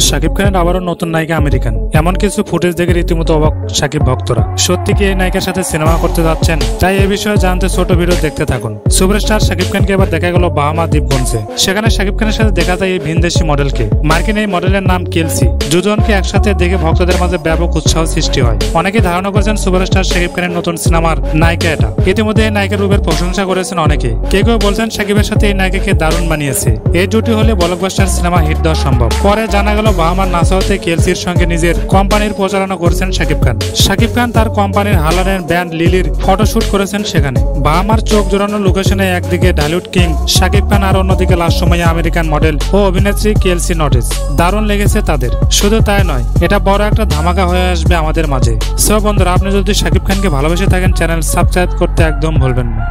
শাকিব খানের আবারও নতুন নায়িকা আমেরিকান, এমন কিছু ফুটেজ দেখে রীতিমতো অবাক শাকিব ভক্তরা। সত্যি কি এই নায়িকার সাথে সিনেমা করতে যাচ্ছেন? তাই এ বিষয়ে জানতে ছোট ভিডিও দেখতে থাকুন। সুপারস্টার শাকিব খানকে এবার দেখা গেল বাহামা দ্বীপপুঞ্জে। সেখানে শাকিব খানের সাথে দেখা যায় এই ভিনদেশি মডেলকে। মার্কিন এই মডেলের নাম কেলসি। দুজনকে একসাথে দেখে ভক্তদের মাঝে ব্যাপক উৎসাহ সৃষ্টি হয়। অনেকে ধারণা করেছেন সুপারস্টার শাকিব খানের নতুন সিনেমার নায়িকা এটা। ইতিমধ্যে এই নায়িকার রূপের প্রশংসা করেছেন অনেকে। কেউ কেউ বলছেন শাকিবের সাথে এই নায়িকাকে দারুণ মানিয়েছে। এই জুটি হলে ব্লকবাস্টার সিনেমা হিট দেওয়া সম্ভব। পরে জানা গেল বাহামার নাসাউতে কেলসির সঙ্গে নিজের কোম্পানির প্রচারণা করেছেন শাকিব খান। শাকিব খান তার কোম্পানির হালারের ব্যান্ড লিলির ফটোশুট করেছেন সেখানে। বাহামার চোখ জোড়ানো লোকেশনে একদিকে ঢালিউড কিং শাকিব খান আর অন্যদিকে লাস্ট সময়ে আমেরিকান মডেল ও অভিনেত্রী কেলসি নটিস। দারুণ লেগেছে তাদের। শুধু তাই নয়, এটা বড় একটা ধামাকা হয়ে আসবে আমাদের মাঝে। সো বন্ধুরা, আপনি যদি শাকিব খানকে ভালোবেসে থাকেন, চ্যানেল সাবস্ক্রাইব করতে একদম ভুলবেন না।